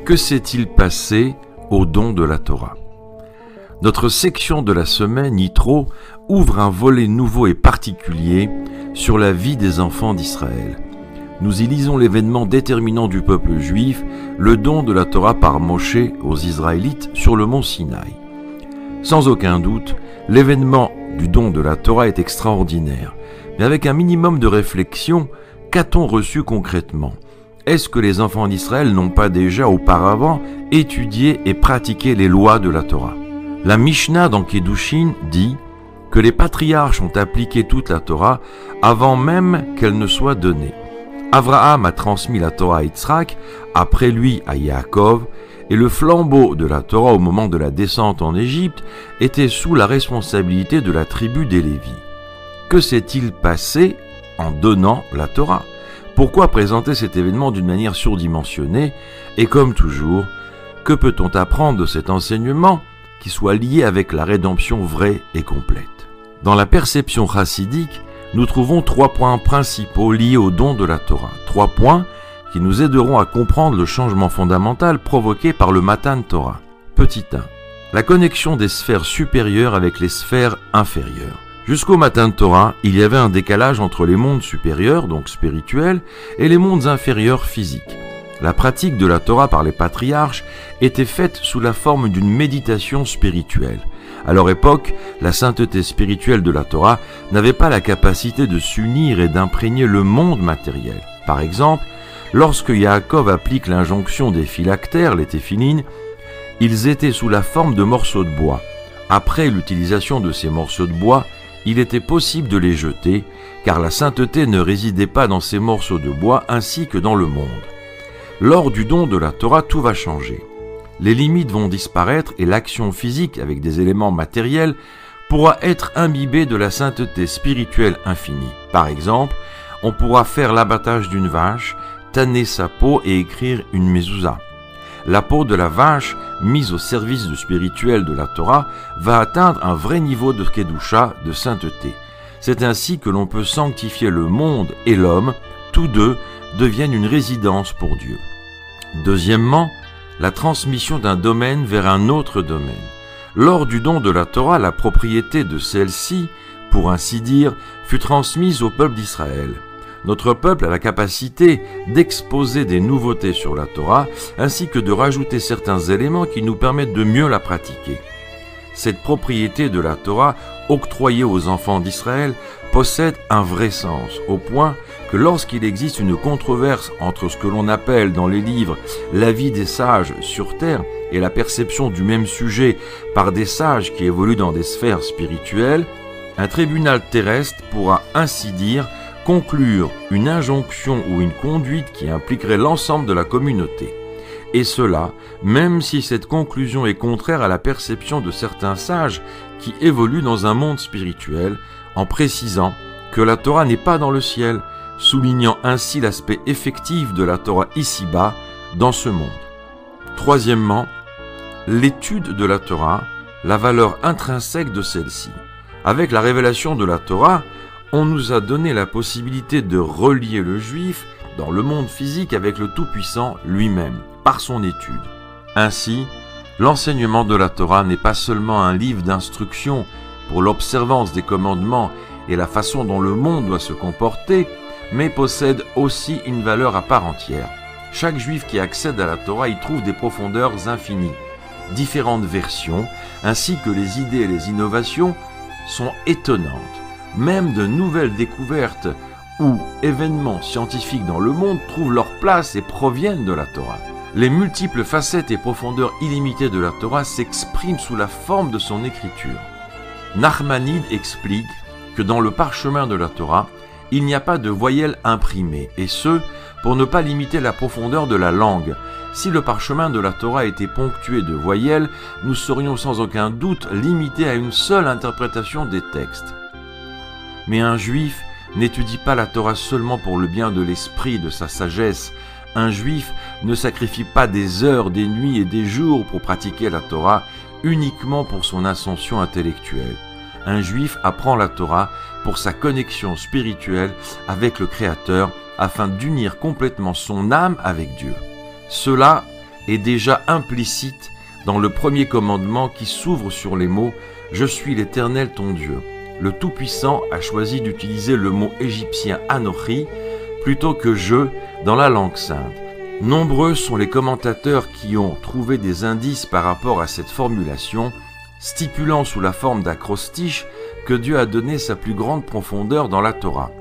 Que s'est-il passé au don de la Torah? Notre section de la semaine, Yitro, ouvre un volet nouveau et particulier sur la vie des enfants d'Israël. Nous y lisons l'événement déterminant du peuple juif, le don de la Torah par Moshe aux Israélites sur le mont Sinaï. Sans aucun doute, l'événement du don de la Torah est extraordinaire, mais avec un minimum de réflexion, qu'a-t-on reçu concrètement? Est-ce que les enfants d'Israël n'ont pas déjà auparavant étudié et pratiqué les lois de la Torah? La Mishnah dans Kedushin dit que les patriarches ont appliqué toute la Torah avant même qu'elle ne soit donnée. Abraham a transmis la Torah à Yitzhak, après lui à Yaakov, et le flambeau de la Torah au moment de la descente en Égypte était sous la responsabilité de la tribu des Lévis. Que s'est-il passé en donnant la Torah? Pourquoi présenter cet événement d'une manière surdimensionnée? Et comme toujours, que peut-on apprendre de cet enseignement qui soit lié avec la rédemption vraie et complète? Dans la perception chassidique, nous trouvons 3 points principaux liés au don de la Torah. 3 points qui nous aideront à comprendre le changement fondamental provoqué par le Matan Torah. Petit 1. La connexion des sphères supérieures avec les sphères inférieures. Jusqu'au Matan Torah, il y avait un décalage entre les mondes supérieurs, donc spirituels, et les mondes inférieurs physiques. La pratique de la Torah par les patriarches était faite sous la forme d'une méditation spirituelle. À leur époque, la sainteté spirituelle de la Torah n'avait pas la capacité de s'unir et d'imprégner le monde matériel. Par exemple, lorsque Yaakov applique l'injonction des phylactères, les téphilines, ils étaient sous la forme de morceaux de bois. Après l'utilisation de ces morceaux de bois, il était possible de les jeter, car la sainteté ne résidait pas dans ces morceaux de bois ainsi que dans le monde. Lors du don de la Torah, tout va changer. Les limites vont disparaître et l'action physique, avec des éléments matériels, pourra être imbibée de la sainteté spirituelle infinie. Par exemple, on pourra faire l'abattage d'une vache, tanner sa peau et écrire une mezouza. La peau de la vache, mise au service du spirituel de la Torah, va atteindre un vrai niveau de kedusha, de sainteté. C'est ainsi que l'on peut sanctifier le monde et l'homme, tous deux deviennent une résidence pour Dieu. Deuxièmement, la transmission d'un domaine vers un autre domaine. Lors du don de la Torah, la propriété de celle-ci, pour ainsi dire, fut transmise au peuple d'Israël. Notre peuple a la capacité d'exposer des nouveautés sur la Torah, ainsi que de rajouter certains éléments qui nous permettent de mieux la pratiquer. Cette propriété de la Torah, octroyée aux enfants d'Israël, possède un vrai sens, au point que lorsqu'il existe une controverse entre ce que l'on appelle dans les livres l'avis des sages sur terre et la perception du même sujet par des sages qui évoluent dans des sphères spirituelles, un tribunal terrestre pourra ainsi dire conclure une injonction ou une conduite qui impliquerait l'ensemble de la communauté. Et cela, même si cette conclusion est contraire à la perception de certains sages qui évoluent dans un monde spirituel, en précisant que la Torah n'est pas dans le ciel, soulignant ainsi l'aspect effectif de la Torah ici-bas, dans ce monde. Troisièmement, l'étude de la Torah, la valeur intrinsèque de celle-ci. Avec la révélation de la Torah, on nous a donné la possibilité de relier le juif dans le monde physique avec le Tout-Puissant lui-même, par son étude. Ainsi, l'enseignement de la Torah n'est pas seulement un livre d'instruction pour l'observance des commandements et la façon dont le monde doit se comporter, mais possède aussi une valeur à part entière. Chaque juif qui accède à la Torah y trouve des profondeurs infinies. Différentes versions, ainsi que les idées et les innovations, sont étonnantes. Même de nouvelles découvertes ou événements scientifiques dans le monde trouvent leur place et proviennent de la Torah. Les multiples facettes et profondeurs illimitées de la Torah s'expriment sous la forme de son écriture. Nachmanide explique que dans le parchemin de la Torah, il n'y a pas de voyelles imprimées, et ce, pour ne pas limiter la profondeur de la langue. Si le parchemin de la Torah était ponctué de voyelles, nous serions sans aucun doute limités à une seule interprétation des textes. Mais un juif n'étudie pas la Torah seulement pour le bien de l'esprit, de sa sagesse. Un juif ne sacrifie pas des heures, des nuits et des jours pour pratiquer la Torah uniquement pour son ascension intellectuelle. Un juif apprend la Torah pour sa connexion spirituelle avec le Créateur afin d'unir complètement son âme avec Dieu. Cela est déjà implicite dans le premier commandement qui s'ouvre sur les mots « Je suis l'Éternel ton Dieu ». Le Tout-Puissant a choisi d'utiliser le mot égyptien « Anochi » plutôt que « je » dans la langue sainte. Nombreux sont les commentateurs qui ont trouvé des indices par rapport à cette formulation, stipulant sous la forme d'acrostiche que Dieu a donné sa plus grande profondeur dans la Torah.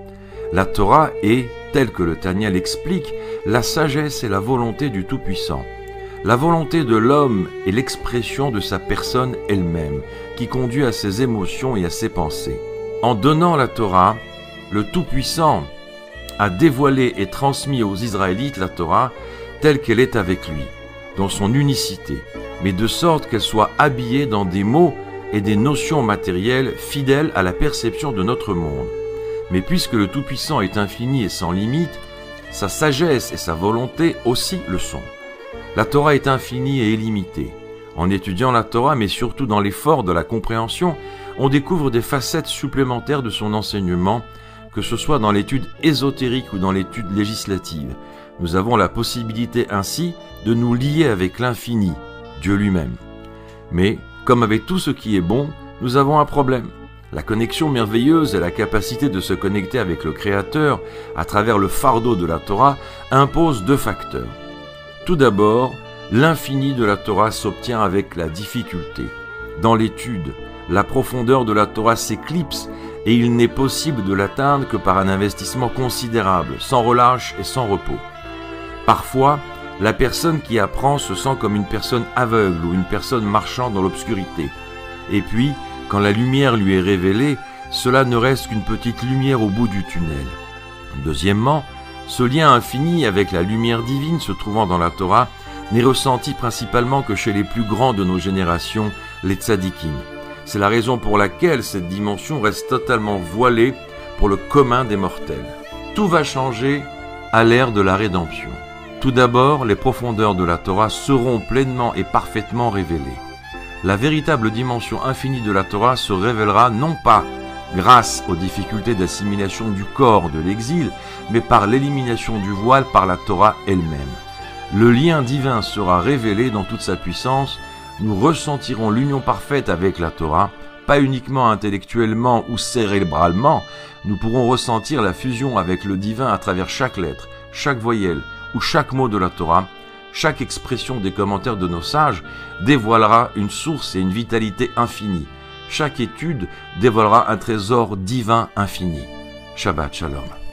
La Torah est, tel que le Tanya l'explique, la sagesse et la volonté du Tout-Puissant. La volonté de l'homme est l'expression de sa personne elle-même, qui conduit à ses émotions et à ses pensées. En donnant la Torah, le Tout-Puissant a dévoilé et transmis aux Israélites la Torah telle qu'elle est avec lui, dans son unicité, mais de sorte qu'elle soit habillée dans des mots et des notions matérielles fidèles à la perception de notre monde. Mais puisque le Tout-Puissant est infini et sans limite, sa sagesse et sa volonté aussi le sont. La Torah est infinie et illimitée. En étudiant la Torah, mais surtout dans l'effort de la compréhension, on découvre des facettes supplémentaires de son enseignement, que ce soit dans l'étude ésotérique ou dans l'étude législative. Nous avons la possibilité ainsi de nous lier avec l'infini, Dieu lui-même. Mais, comme avec tout ce qui est bon, nous avons un problème. La connexion merveilleuse et la capacité de se connecter avec le Créateur à travers le fardeau de la Torah imposent deux facteurs. Tout d'abord, l'infini de la Torah s'obtient avec la difficulté. Dans l'étude, la profondeur de la Torah s'éclipse et il n'est possible de l'atteindre que par un investissement considérable, sans relâche et sans repos. Parfois, la personne qui apprend se sent comme une personne aveugle ou une personne marchant dans l'obscurité. Et puis, quand la lumière lui est révélée, cela ne reste qu'une petite lumière au bout du tunnel. Deuxièmement, ce lien infini avec la lumière divine se trouvant dans la Torah n'est ressenti principalement que chez les plus grands de nos générations, les tzadikim. C'est la raison pour laquelle cette dimension reste totalement voilée pour le commun des mortels. Tout va changer à l'ère de la rédemption. Tout d'abord, les profondeurs de la Torah seront pleinement et parfaitement révélées. La véritable dimension infinie de la Torah se révélera non pas grâce aux difficultés d'assimilation du corps de l'exil, mais par l'élimination du voile par la Torah elle-même. Le lien divin sera révélé dans toute sa puissance. Nous ressentirons l'union parfaite avec la Torah, pas uniquement intellectuellement ou cérébralement, nous pourrons ressentir la fusion avec le divin à travers chaque lettre, chaque voyelle ou chaque mot de la Torah. Chaque expression des commentaires de nos sages dévoilera une source et une vitalité infinie. Chaque étude dévoilera un trésor divin infini. Shabbat Shalom.